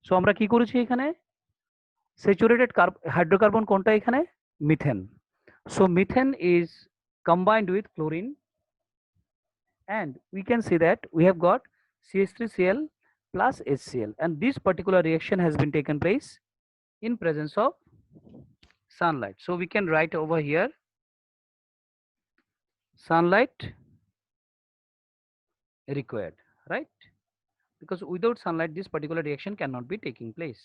So আমরা কি করেছি এখানে, স্যাচুরেটেড হাইড্রোকার্বন কোনটা এখানে, methane. So methane is combined with chlorine, and we can see that we have got CH3Cl plus HCl, and this particular reaction has been taken place in presence of sunlight. So we can write over here sunlight required, right? Because without sunlight this particular reaction cannot be taking place.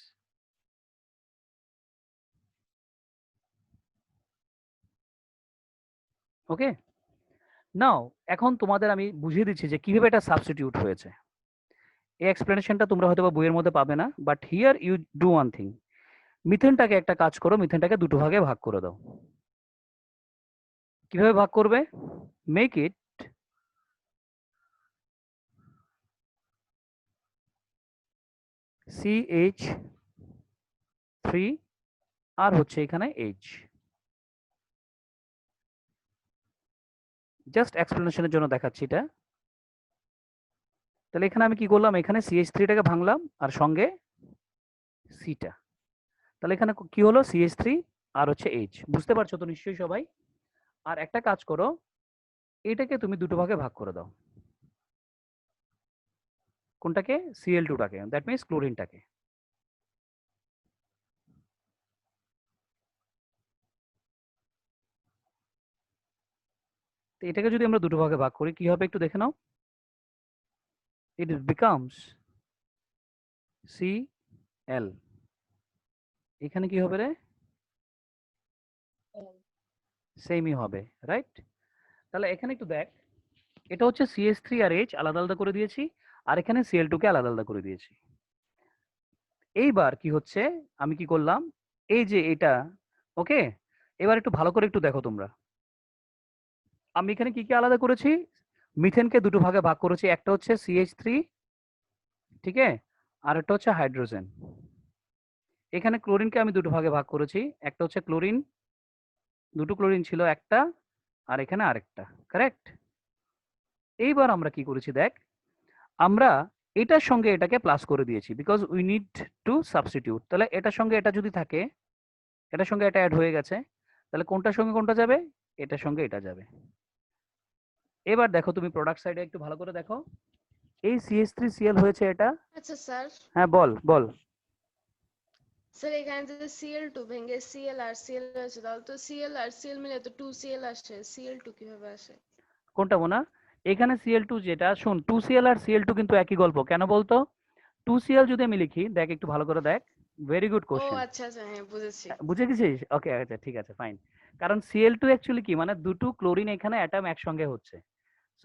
Okay, now এখন তোমাদের আমি বুঝিয়ে দিচ্ছি যে কিভাবে এটা substitute হয়েছে। এই এক্সপ্লেনেশনটা তোমরা হয়তো বইয়ের মধ্যে পাবে না, but here you do one thing, মিথেনটাকে একটা কাজ করো, মিথেনটাকে দুটো ভাগে ভাগ করে দাও। কিভাবে ভাগ করবে, মেক ইট CH3 আর হচ্ছে এখানে H। জাস্ট এক্সপ্লেনেশনের জন্য দেখাচ্ছি এটা। তাহলে এখানে আমি কি করলাম, এখানে CH3টাকে ভাঙলাম আর সঙ্গে সিটা, তাহলে এখানে কি হলো CH3 আর হচ্ছে H। বুঝতে পারছো তো নিশ্চয়ই সবাই। আর একটা কাজ করো, এটাকে তুমি দুটো ভাগে ভাগ করে দাও। কোনটাকে, Cl2টাকে, দ্যাট মিনস ক্লোরিনটাকে। তো এটাকে যদি আমরা দুটো ভাগে ভাগ করি কি হবে একটু দেখে নাও, ইট বিকামস Cl, এখানে কি হবে রে, সেমই হবে, রাইট? তাহলে এখানে একটু দেখ, এটা হচ্ছে CH3 আর H আলাদা আলাদা করে দিয়েছি, আর এখানে Cl2 কে আলাদা আলাদা করে দিয়েছি। এইবার কি হচ্ছে, আমি কি করলাম, এই যে এটা, ওকে, এবার একটু ভালো করে একটু দেখো তোমরা, আমি এখানে কি কি আলাদা করেছি, মিথেনকে দুটো ভাগে ভাগ করেছি, একটা হচ্ছে CH3, ঠিক আছে, আর একটা হচ্ছে হাইড্রোজেন। এখানে ক্লোরিনকে আমি দুটো ভাগে ভাগ করেছি, একটা হচ্ছে ক্লোরিন, দুটো ক্লোরিন ছিল একটা, আর এখানে আরেকটা, কারেক্ট? এইবার আমরা কি করেছি দেখ, আমরা এটার সঙ্গে এটাকে প্লাস করে দিয়েছি, because we need to substitute. তাহলে এটার সঙ্গে এটা যদি থাকে, এটার সঙ্গে এটা অ্যাড হয়ে গেছে, তাহলে কোনটার সঙ্গে কোনটা যাবে, এটার সঙ্গে এটা যাবে। এবার দেখো তুমি প্রোডাক্ট সাইডে একটু ভালো করে দেখো, এই CH3Cl হয়েছে এটা। আচ্ছা স্যার, হ্যাঁ বল বল। স্যার এখানে যে Cl2 ভেঙে Cl আর Cl হয়েছে, তাহলে তো Cl আর Cl মিলে তো 2Cl আসে, Cl2 কিভাবে আসে? কোনটা মোনা, এখানে Cl2 যেটা, শোন 2Cl আর Cl2 কিন্তু একই গল্প, কেন বলতো, 2Cl যদি আমি লিখি, দেখ একটু ভালো করে দেখ, ভেরি গুড ও কোশ্চেন। আচ্ছা আচ্ছা, হ্যাঁ বুঝেছি। বুঝে গেছিস, ওকে আচ্ছা ঠিক আছে ফাইন। কারণ Cl2 অ্যাকচুয়ালি কি, মানে দুটো ক্লোরিন এখানে অ্যাটম একসঙ্গে হচ্ছে।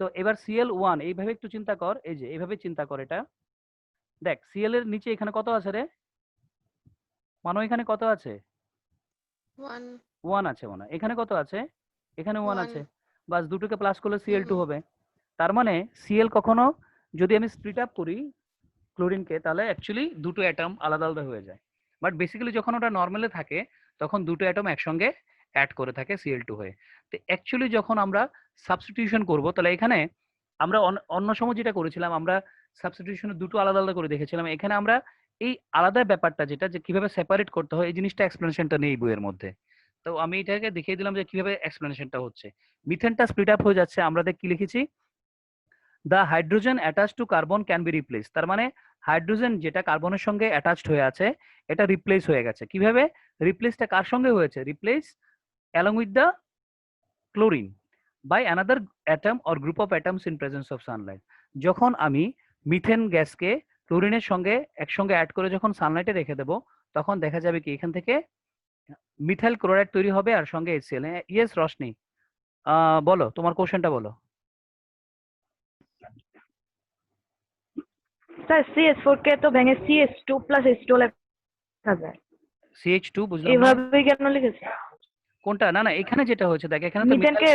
সো এবার Cl1 এইভাবে একটু চিন্তা কর, এই যে এইভাবে চিন্তা কর এটা, দেখ Cl এর নিচে এখানে কত আছে রে, মানো এখানে কত আছে, 1 1 আছে মনে হয়। এখানে কত আছে, এখানে 1 আছে, 1 বাস দুটোকে প্লাস করলে Cl2 হুম হবে। তার মানে Cl কখনো যদি আমি স্প্লিট আপ করি ক্লোরিনকে, তাহলে অ্যাকচুয়ালি দুটো অ্যাটম আলাদা আলাদা হয়ে যায়, বাট বেসিক্যালি যখন ওটা নর্মালে থাকে তখন দুটো অ্যাটম একসঙ্গে অ্যাড করে থাকে Cl2 হয়ে। তো অ্যাকচুয়ালি যখন আমরা সাবস্টিটিউশন করব, তাহলে এখানে আমরা অন্য সময় যেটা করেছিলাম, আমরা সাবস্টিটিউশনে দুটো আলাদা আলাদা করে দেখেছিলাম, এখানে আমরা এই আলাদা ব্যাপারটা যেটা, যে কিভাবে সেপারেট করতে হয়, এই জিনিসটা এক্সপ্লেনেশনটা নেই বইয়ের মধ্যে। তো আমি এটাকে দেখিয়ে দিলাম যে কিভাবে এক্সপ্লেনেশনটা হচ্ছে। মিথেনটা স্প্লিট আপ হয়ে যাচ্ছে, আমরা দেখ কি লিখেছি, the hydrogen attach to carbon can be replace. তার মানে হাইড্রোজেন যেটা কার্বনের সঙ্গে অ্যাটাচড হয়ে আছে, এটা রিপ্লেস হয়ে গেছে। কিভাবে রিপ্লেসটা কার সঙ্গে হয়েছে, replace along with the chlorine by another atom or group of atoms in presence of sunlight. যখন আমি মিথেন গ্যাসকে ক্লোরিনের সঙ্গে একসঙ্গে অ্যাড করে যখন সানলাইটে রেখে দেবো, তখন দেখা যাবে কি এখান থেকে মিথাইল ক্লোরাইড তৈরি হবে আর সঙ্গে HCl। ইয়েস রশনি, বলো তোমার কোশ্চেনটা বলো। স্যার CH4 কে তো ভেঙে CH2 প্লাস H2 লেখা যায়, CH2 বুঝলাম না এভাবে কেন লিখেছে? কোনটা, না না এখানে যেটা হচ্ছে দেখ, এখানে তো মিথাইল, মিথেনকে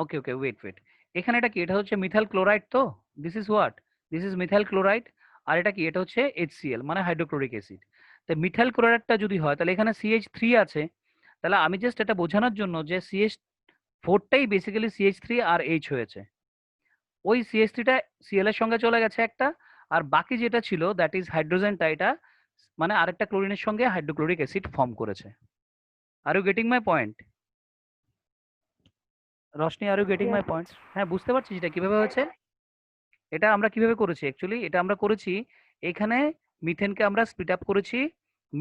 ওকে ওকে ওয়েট ওয়েট, এখানে এটা কি, এটা হচ্ছে মিথাইল ক্লোরাইড, তো this is what, this is methyl chloride, আর এটা কি, এটা হচ্ছে HCl মানে হাইড্রোক্লোরিক অ্যাসিড। তো মিথাইল ক্লোরাইডটা যদি হয় তাহলে এখানে CH3 আছে, তাহলে আমি জাস্ট এটা বোঝানোর জন্য যে CH4টাই বেসিক্যালি CH3 আর H হয়েছে, ওই CH3টা Cl এর সঙ্গে চলে গেছে একটা, আর বাকি যেটা ছিল দ্যাট ইজ হাইড্রোজেনটা, এটা মানে আরেকটা ক্লোরিনের সঙ্গে হাইড্রোক্লোরিক অ্যাসিড ফর্ম করেছে। Are you getting my point? Roshni, are you getting my point? হ্যাঁ, বুঝতে পারছিস এটা কিভাবে হয়েছে? এটা আমরা কিভাবে করেছি অ্যাকচুয়ালি? এটা আমরা করেছি, এখানে মিথেনকে আমরা স্প্লিট আপ করেছি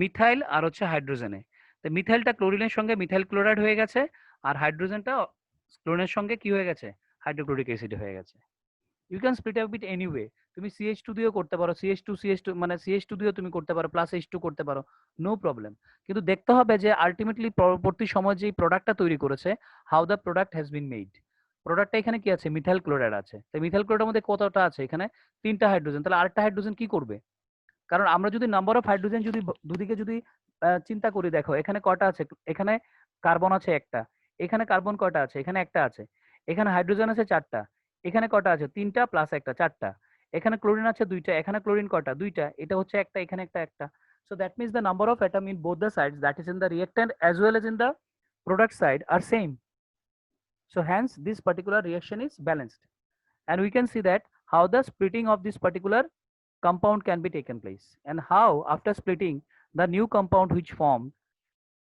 মিথাইল আর হচ্ছে হাইড্রোজেনে। তো মিথাইলটা ক্লোরিনের সঙ্গে মিথাইল ক্লোরাইড হয়ে গেছে, আর হাইড্রোজেনটা ক্লোরিনের সঙ্গে কি হয়ে গেছে? হাইড্রোক্লোরিক অ্যাসিড হয়ে গেছে। You can split up it anyway. তুমি CH2 দিয়েও করতে পারো, CH2 মানে CH2 দিয়েও তুমি করতে পারো, প্লাস H2 করতে পারো, নো প্রবলেম। কিন্তু দেখতে হবে যে আলটিমেটলি পরবর্তী সময় যে প্রোডাক্টটা তৈরি করেছে, how the product has been made. প্রোডাক্টটা এখানে কি আছে? মিথাইল ক্লোরাইড আছে। তো মিথাইল ক্লোরাইডের মধ্যে কতটা আছে? এখানে 3টা হাইড্রোজেন। তাহলে আরেকটা হাইড্রোজেন কি করবে? কারণ আমরা যদি নাম্বার অফ হাইড্রোজেন যদি দুদিকে যদি চিন্তা করি, দেখো এখানে কয়টা আছে? এখানে কার্বন আছে একটা, এখানে কার্বন কয়টা আছে? এখানে একটা আছে। এখানে হাইড্রোজেন আছে 4টা, এখানে কয়টা আছে? 3টা প্লাস একটা, 4টা। এখানে ক্লোরিন আছে 2টা, এখানে ক্লোরিন কয়টা? 2টা। এটা হচ্ছে একটা, এখানে একটা। So that means the number of atom in both the sides, that is in the reactant as well as in the product side, are same. So hence this particular reaction is balanced, and we can see that how the splitting of this particular compound can be taken place, and how after splitting the new compound which formed,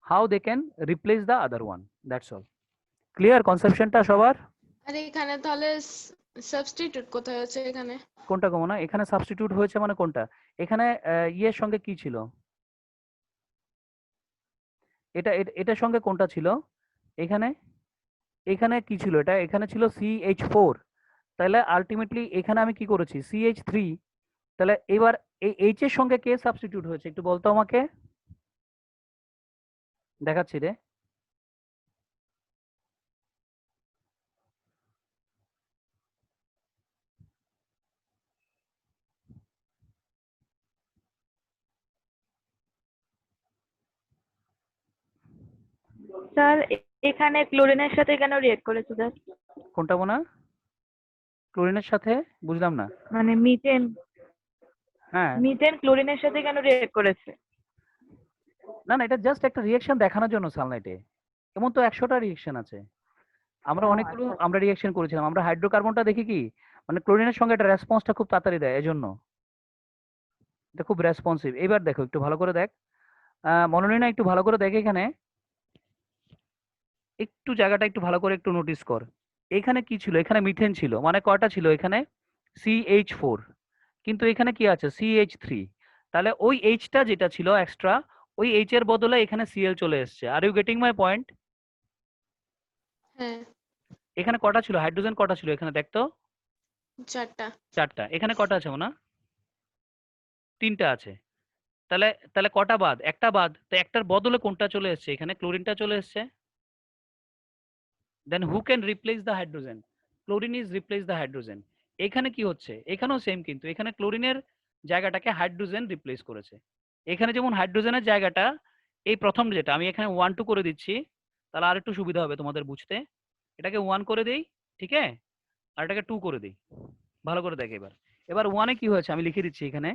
how they can replace the other one. That's all. Clear conception টা সবার? আর এখানে তাহলে substitute কোথায় হচ্ছে এখানে? কোনটা কমো না? এখানে সাবস্টিটিউট হয়েছে মানে কোনটা? এখানে ইয়ের সঙ্গে কি ছিল? এটার সঙ্গে কোনটা ছিল? এখানে এখানে কি ছিল? এটা এখানে ছিল CH4। তাহলে আলটিমেটলি এখানে আমি কি করেছি? CH3। তাহলে এবার এই H এর সঙ্গে কে সাবস্টিটিউট হয়েছে একটু বলতো আমাকে। দেখাচ্ছি রে। স্যার এখানে ক্লোরিনের সাথে কেন রিয়েক্ট করেছে স্যার? কোনটা মোনা? ক্লোরিনের সাথে? বুঝলাম না। মানে মিথেন হ্যাঁ, ক্লোরিনের সাথে কেন রিয়েক্ট করেছে? না না, এটা জাস্ট একটা রিঅ্যাকশন দেখানোর জন্য সানলাইটে। এমন তো 100টা রিঅ্যাকশন আছে। আমরা ও অনেকগুলো আচ্ছা। আমরা রিঅ্যাকশন করেছিলাম। আমরা হাইড্রোকার্বনটা দেখি কি, মানে ক্লোরিনের সঙ্গে এটা রেসপন্সটা খুব তাড়াতাড়ি দেয়, এজন্য এটা খুব রেসপন্সিভ। এবার দেখো একটু ভালো করে দেখ, মনোনীনা একটু ভালো করে দেখ, এখানে একটু জায়গাটা একটু ভালো করে একটু নোটিস কর। এখানে কি ছিল? এখানে মিথেন ছিল, মানে কয়টা ছিল এখানে? CH4। কিন্তু এখানে কি আছে? CH3। তাহলে ওই এইচটা যেটা ছিল এক্সট্রা, ওই এইচ এর বদলে এখানে Cl চলে এসছে। Are you getting my point? হ্যাঁ, এখানে কটা ছিল? হাইড্রোজেন কটা ছিল এখানে দেখতো? 4টা। 4টা। এখানে কটা আছে না? 3টা আছে। তাহলে তাহলে কটা বাদ? একটা বাদ। তো একটার বদলে কোনটা চলে এসছে? এখানে ক্লোরিনটা চলে এসছে। Then who can replace the hydrogen? Chlorine is replace the hydrogen. এখানে কি হচ্ছে? এখানেও সেম, কিন্তু এখানে ক্লোরিনের জায়গাটাকে হাইড্রোজেন রিপ্লেস করেছে। এখানে যেমন হাইড্রোজেনের জায়গাটা, এই প্রথম যেটা আমি এখানে 1 2 করে দিচ্ছি, তাহলে আর একটু সুবিধা হবে তোমাদের বুঝতে। এটাকে 1 করে দেই, ঠিক আছে? আর এটাকে 2 করে দিই। ভালো করে দেখ এবার। এবার 1 এ কি হয়েছে আমি লিখে দিচ্ছি এখানে।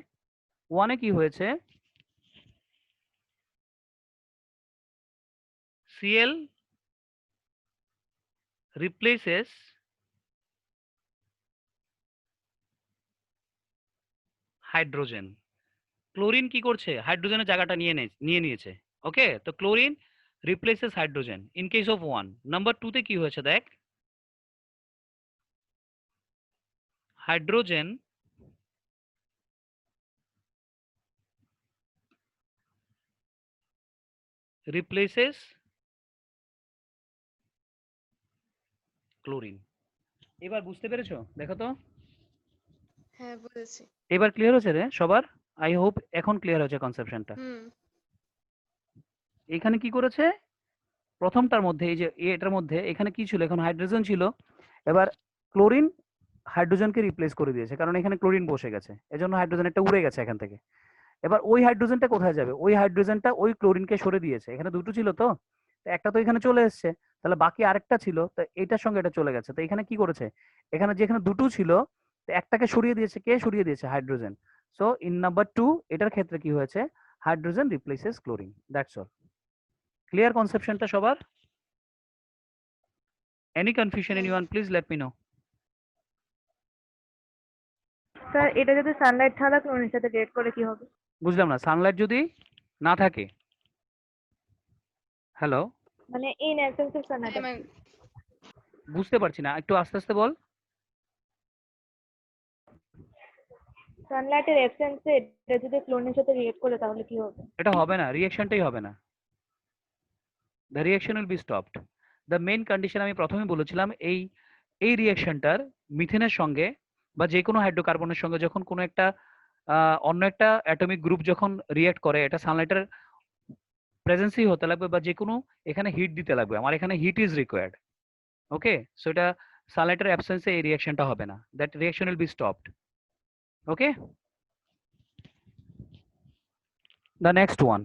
1 এ কি হয়েছে? Cl replaces hydrogen. ক্লোরিন কি করছে? হাইড্রোজেনের জায়গাটা নিয়ে নিয়েছে। ওকে, তো chlorine replaces hydrogen in case of 1। Number 2 তে কি হয়েছে দেখ, হাইড্রোজেন রিপ্লেসেস ক্লোরিন। এবার বুঝতে পেরেছো? দেখো তো, হ্যাঁ, বুঝেছি। এবার ক্লিয়ার হচ্ছে রে সবার? আই হোপ এখন ক্লিয়ার হচ্ছে কনসেপশনটা। হুম। এখানে কি করেছে? প্রথমটার মধ্যে এই যে এটার মধ্যে এখানে কি ছিল? এখন হাইড্রোজেন ছিল। এবার ক্লোরিন হাইড্রোজেনকে রিপ্লেস করে দিয়েছে, কারণ এখানে ক্লোরিন বসে গেছে, এজন্য হাইড্রোজেনটা উড়ে গেছে এখান থেকে। এবার ওই হাইড্রোজেনটা কোথায় যাবে? ওই হাইড্রোজেনটা ওই ক্লোরিনকে সরে দিয়েছে। এখানে দুটো ছিল তো, তো একটা তো এখানে চলে এসছে, তাহলে বাকি আরেকটা ছিল, তো এটার সঙ্গে এটা চলে গেছে। তো এখানে কি করেছে? এখানে যেখানে দুটো ছিল, তো একটাকে সরিয়ে দিয়েছে। কে সরিয়ে দিয়েছে? হাইড্রোজেন। সো ইন নাম্বার 2 এটার ক্ষেত্রে কি হয়েছে? Hydrogen replaces chlorine. That's all. Clear কনসেপশনটা সবার? এনি কনফিউশন হ্যাঁ। Anyone? Please let me know. Sir এটা যদি সানলাইট ছাড়া ক্লোরিনের সাথে রিয়েক্ট করে কি হবে? বুঝলাম না, সানলাইট যদি না থাকে। হ্যালো, মানে in absence of Sunlight. I mean, বুঝতে পারছি না, একটু আস্তে আস্তে বল। সানলাইটের অ্যাবসেন্সে এটা যদি ক্লোরিনের সাথে রিয়েক্ট করে তাহলে কি হবে? এটা হবে না, রিঅ্যাকশনটাই হবে না। The reaction will be stopped. The main condition আমি প্রথমে বলেছিলাম, এই রিঅ্যাকশনটার মিথেনের সঙ্গে বা যে কোনো হাইড্রোকার্বনের সঙ্গে যখন কোনো একটা অন্য একটা অ্যাটমিক গ্রুপ যখন রিঅ্যাক্ট করে, এটা সানলাইটের প্রেজেন্সই হতে লাগবে বা যে কোনো এখানে হিট দিতে লাগবে। আমার এখানে heat is required. Okay, so এটা সানলাইটের অ্যাবসেন্সে এই রিঅ্যাকশনটা হবে না। That reaction will be stopped. Okay, the next one.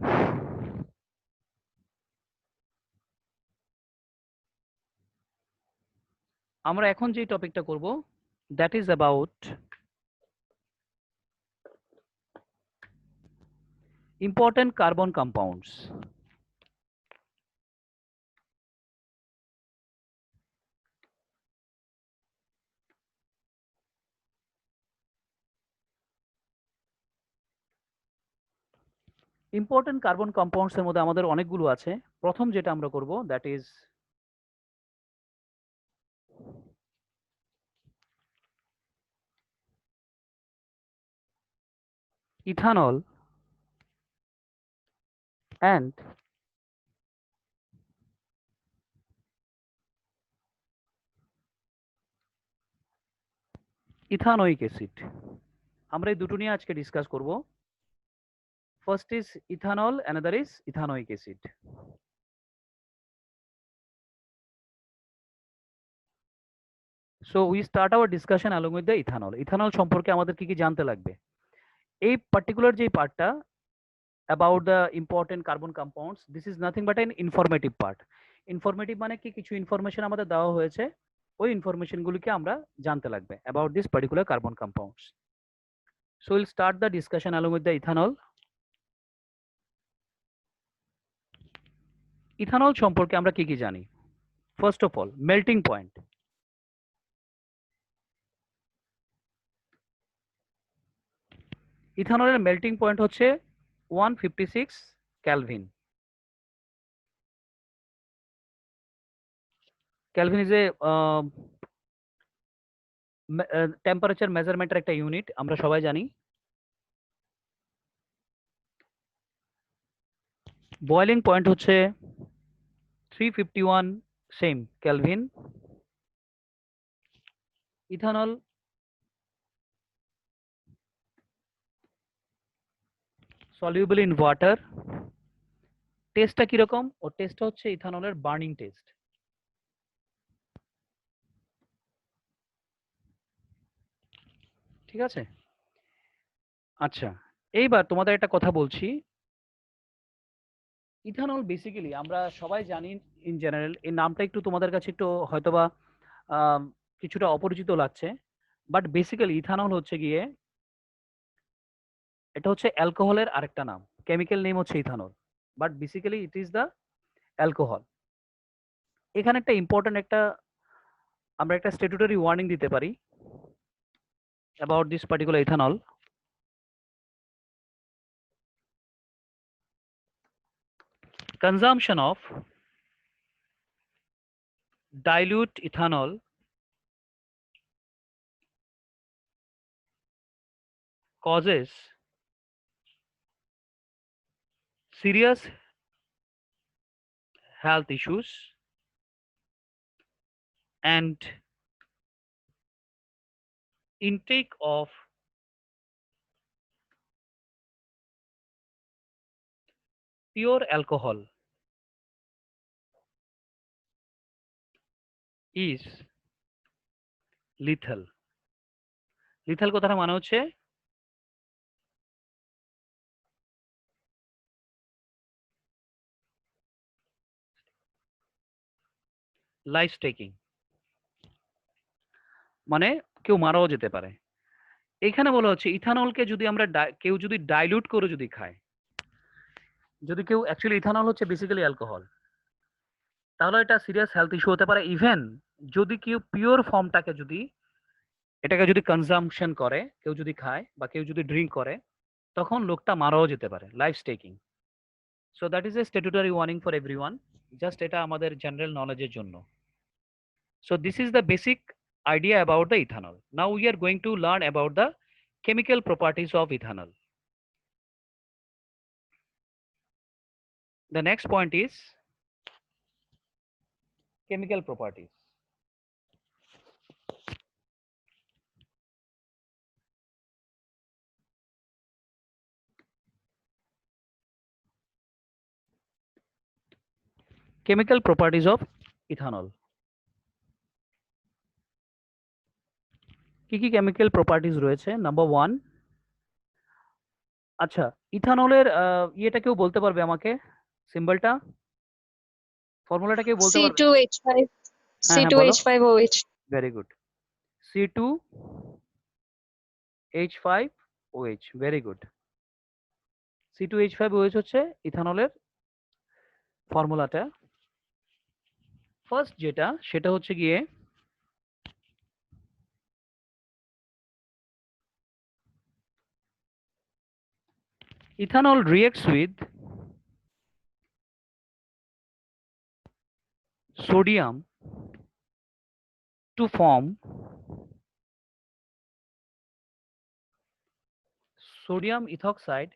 আমরা এখন যে টপিকটা করব, that is about important carbon compounds. Important carbon compounds এর মধ্যে আমাদের অনেকগুলো আছে। প্রথম যেটা আমরা করব that is ethanol and ethanoic acid. আমরা এই দুটো নিয়ে আজকে ডিসকাস করব। First is ethanol, another is ethanoic acid. So we start our discussion along with the ethanol. Ethanol সম্পর্কে আমাদের কি কি জানতে লাগবে? এই পার্টিকুলার যে পার্টটা about the important carbon compounds, this is nothing but an informative part. Informative মানে কি, কিছু ইনফরমেশন আমাদের দেওয়া হয়েছে, ওই ইনফরমেশন গুলিকে আমরা জানতে লাগবে about this particular carbon compounds. So we'll start the discussion along with the ethanol. Ethanol সম্পর্কে আমরা কি কি জানি? First of all, melting point. ইথানলের মেল্টিং পয়েন্ট হচ্ছে 156 kelvin. Kelvin is a temperature মেজারমেন্টের একটা ইউনিট, আমরা সবাই জানি। বয়েলিং পয়েন্ট হচ্ছে 351 same kelvin. Ethanol soluble in water। টেস্টটা কিরকম? ও টেস্টটা হচ্ছে ইথানলের বার্নিং টেস্ট। ঠিক আছে, আচ্ছা এইবার তোমাদের একটা কথা বলছি। ইথানল বেসিক্যালি আমরা সবাই জানি ইন জেনারেল, এই নামটা একটু তোমাদের কাছে একটু হয়তোবা কিছুটা অপরিচিত লাগছে, বাট বেসিক্যালি ইথানল হচ্ছে গিয়ে, এটা হচ্ছে অ্যালকোহলের আরেকটা নাম। কেমিক্যাল নেম হচ্ছে ethanol, but basically it is the alcohol. এখানে একটা ইম্পর্টেন্ট একটা আমরা একটা স্ট্যাটুটরি ওয়ার্নিং দিতে পারি about this particular ethanol. Consumption of dilute ethanol causes serious health issues and intake of pure alcohol is lethal. Lethal কথাটা মানে হচ্ছে লাইফ টেকিং, মানে কেউ মারাও যেতে পারে। এখানে বলা হচ্ছে ইথানলকে যদি আমরা কেউ যদি ডাইলিউট করে যদি খায়, যদি কেউ অ্যাকচুয়ালি ইথানল হচ্ছে বেসিক্যালি অ্যালকোহল, তাহলে এটা সিরিয়াস হেলথ ইস্যু হতে পারে। ইভেন যদি কেউ পিওর ফর্মটাকে যদি এটাকে যদি কনজাম্পশন করে, কেউ যদি খায় বা কেউ যদি ড্রিঙ্ক করে, তখন লোকটা মারাও যেতে পারে, life staking. So that is a statutory warning for everyone. Just এটা আমাদের জেনারেল নলেজের জন্য। So this is the basic idea about the ethanol. Now we are going to learn about the chemical properties of ethanol. The next point is chemical properties. Chemical properties of ethanol. কি কি chemical properties রয়েছে? Number 1, আচ্ছা, ইথানলের ইয়েটা কেউ বলতে পারবে আমাকে? সিম্বলটা, ফর্মুলাটা কেউ বলতে পারবে? C2H5 হ্যাঁ হ্যাঁ বলো। C2H5OH very good. C2H5OH, very good. C2H5OH হচ্ছে ইথানলের ফর্মুলাটা। ফার্স্ট যেটা, সেটা হচ্ছে গিয়ে ethanol reacts with sodium to form sodium ethoxide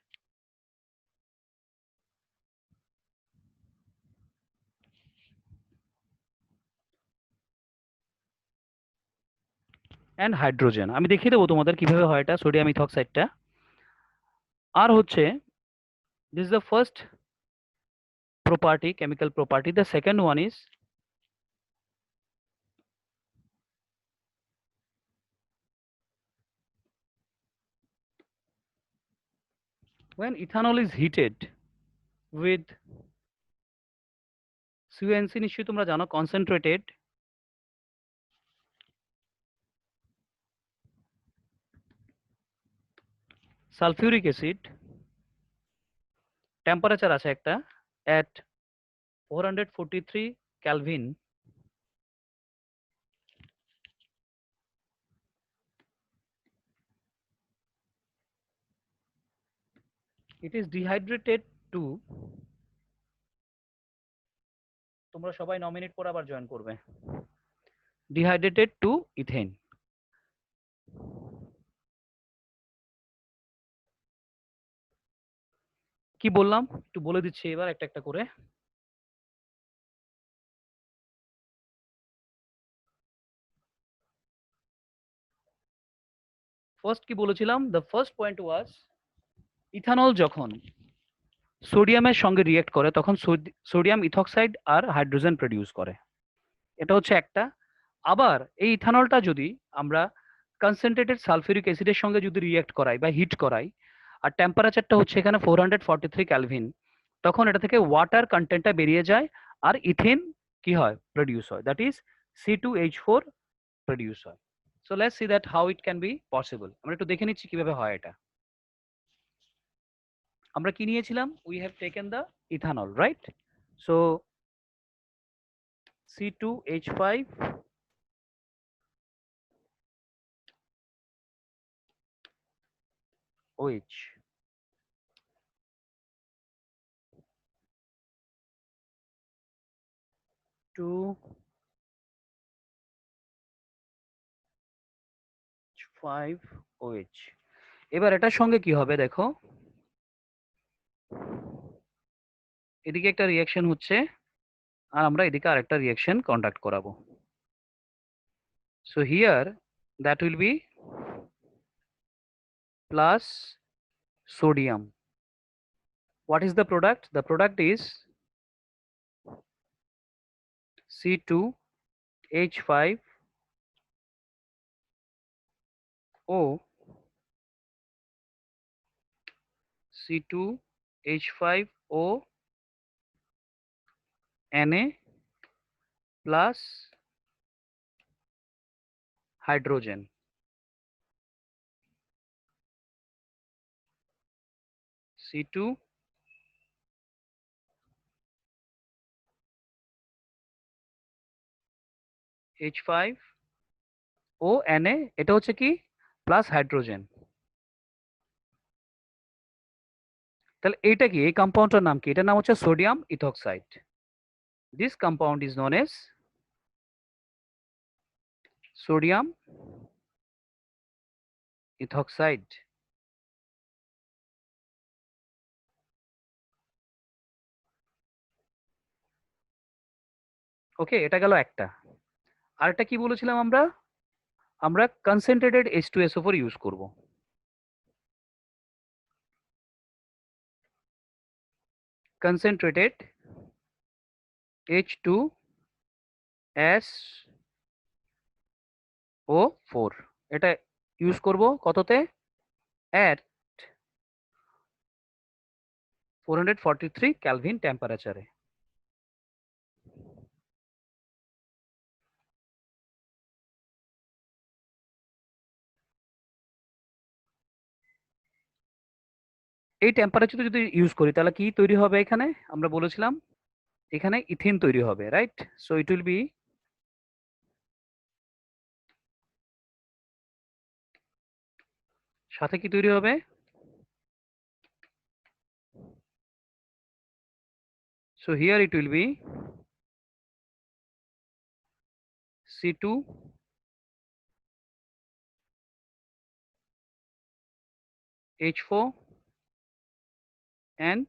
and hydrogen. আমি দেখিয়ে দেবো তোমাদের কিভাবে হয় এটা, সোডিয়াম ইথক্সাইডটা। আর হচ্ছে, this is the first property, chemical property. The second one is when ethanol is heated with CuNC, নিশ্চয়ই তোমরা জানো, concentrated sulfuric acid, টেম্পারেচার আছে একটা at 443 Kelvin, it is dehydrated to, তোমরা সবাই নমিনেট করে আবার জয়েন করবে, dehydrated to ethane. কি বললাম একটু বলে দিচ্ছি এবার একটা একটা করে। ফার্স্ট কি বলেছিলাম? The first point was, ethanol যখন সোডিয়ামের সঙ্গে রিয়েক্ট করে তখন সোডিয়াম ইথক্সাইড আর হাইড্রোজেন প্রডিউস করে, এটা হচ্ছে একটা। আবার এই ইথানলটা যদি আমরা কনসেন্ট্রেটেড সালফিউরিক অ্যাসিডের সঙ্গে যদি রিয়েক্ট করাই বা হিট করাই, আর টেম্পারেচারটা হচ্ছে এখানে 443 ক্যালভিন, তখন এটা থেকে ওয়াটার কন্টেন্টটা বেরিয়ে যায় আর ইথেন কি হয়? প্রডিউস হয়, দ্যাট ইজ C2H4 প্রডিউস হয়। So let's see that how it can be possible. আমরা একটু দেখে নিচ্ছি কিভাবে হয় এটা। আমরা কি নিয়েছিলাম? We have taken the ethanol, right? So C2H5OH, 2H5OH। এবার এটার সঙ্গে কি হবে দেখো, এদিকে একটা রিঅ্যাকশন হচ্ছে আর আমরা এদিকে আরেকটা রিঅ্যাকশন কন্ডাক্ট করাবো। So here that will be plus sodium. What is the product? The product is C2H5O, C2H5O Na plus hydrogen. C2H5 O Na, এটা হচ্ছে কি প্লাস হাইড্রোজেন। তাহলে এইটা কি, এই কম্পাউন্ডটার নাম কি? এটার নাম হচ্ছে sodium ethoxide. This compound is known as sodium ethoxide. Okay, এটা গেল একটা। আরেকটা কি বলেছিলাম আমরা? আমরা কনসেন্ট্রেটেড H2SO4 ইউজ করব। কনসেন্ট্রেটেড H2SO4 এটা ইউজ করব কততে? at 443 কেলভিন টেম্পারেচারে। এই টেম্পারেচারে যদি ইউজ করি তাহলে কি তৈরি হবে? এখানে আমরা বলেছিলাম এখানে ইথিন তৈরি হবে, right? So it will be সাথে কি তৈরি হবে? So here it will be C2H4 and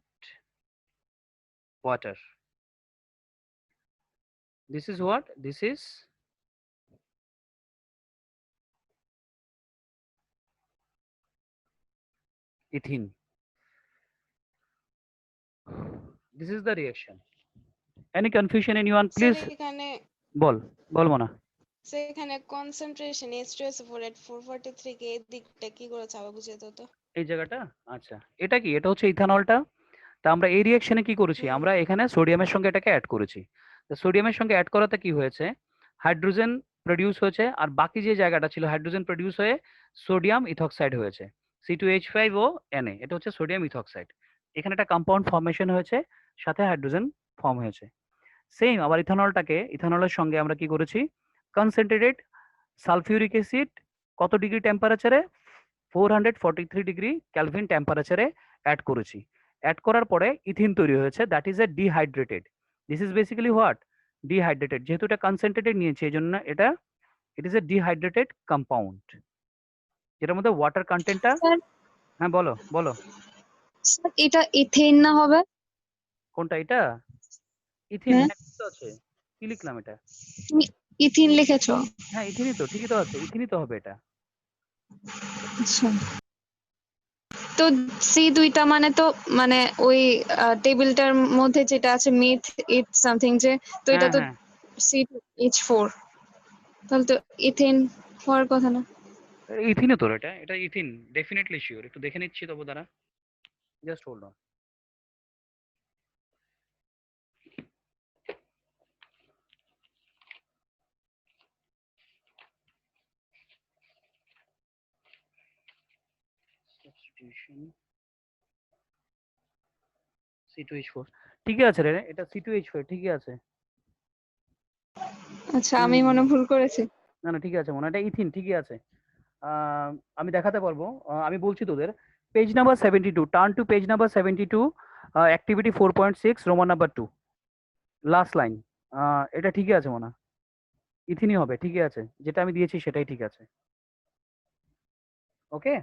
water. This is what? This is ethene. This is the reaction. Any confusion anyone? Sir Please এখানে বল মনা। স্যার এখানে কনসেন্ট্রেশন H2SO4 at 443 কে এই দিকটা কি করে চাপা বুঝিয়ে দাও তো। এই জায়গাটা, আচ্ছা এটা কি? এটা হচ্ছে ইথানলটা। তা আমরা এই রিঅ্যাকশনে কি করেছি? হুম। আমরা এখানে সোডিয়ামের সঙ্গে এটাকে অ্যাড করেছি। তো সোডিয়ামের সঙ্গে অ্যাড করাতে কি হয়েছে? হাইড্রোজেন প্রডিউস হয়েছে, আর বাকি যে জায়গাটা ছিল হাইড্রোজেন প্রডিউস হয়ে সোডিয়াম ইথক্সাইড হয়েছে, C2H5 ও Na। এটা হচ্ছে সোডিয়াম ইথক্সাইড। এখানে একটা কম্পাউন্ড ফর্মেশন হয়েছে, সাথে হাইড্রোজেন ফর্ম হয়েছে। সেম আবার ইথানলের সঙ্গে আমরা কি করেছি? কনসেন্ট্রেটেড সালফিউরিক অ্যাসিড কত ডিগ্রি টেম্পারেচারে? 443 ডিগ্রি কেলভিন টেম্পারেচারে অ্যাড করেছি। অ্যাড করার পরে ইথিন তৈরি হয়েছে, that is a dehydrated. This is basically what? Dehydrated. যেহেতু এটা কনসেন্ট্রেটেড নিয়েছি এই জন্য এটা it is a dehydrated compound, যেটার মধ্যে ওয়াটার কন্টেন্টটা। স্যার হ্যাঁ বলো বলো। স্যার এটা ইথেন না হবে? কোনটা এটা? ইথিন? হ্যাঁ। হ্যাঁ ঠিক তো আছে। কি লিখলাম এটা? তুমি ইথিন লিখেছো? হ্যাঁ ইথিনই তো, ঠিকই তো আছে, ইথিনই তো হবে এটা। আচ্ছা, তো সি দুইটা মানে তো মানে ওই টেবিলটার মধ্যে যেটা আছে মিথ ইথ সামথিং যে, তো এটা হ্যাঁ তো হ্যাঁ C2H4, তাহলে তো ইথেন হওয়ার কথা না। ইথিনে তো এটা, এটা ইথিন ডেফিনেটলি শিওর। একটু দেখে নিচ্ছি তবু দাঁড়া, just hold on. Substitution C2H4 ঠিকই আছে রে, এটা C2H4 ঠিকই আছে। আচ্ছা, আমি মনে ভুল করেছি। না না ঠিক আছে মনে হয়, এটা ইথিন ঠিকই আছে। আমি দেখাতে পারবো, আমি বলছি তোদের। Page number 72, turn to page number 72, activity 4.6 Roman number 2, last line. এটা ঠিকই আছে মনে হয়, ইথিনই হবে, ঠিকই আছে, যেটা আমি দিয়েছি সেটাই ঠিক আছে। Okay,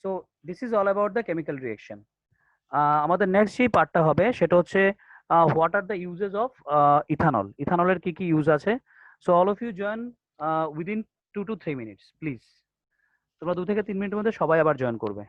so this is all about the chemical reaction. আমাদের নেক্সট যে পার্টটা হবে সেটা হচ্ছে what are the uses of ethanol. ইথানলের কি কি ইউজ আছে? So all of you join within 2 to 3 minutes please. তোমরা 2 থেকে 3 মিনিটের মধ্যে সবাই আবার জয়েন করবে।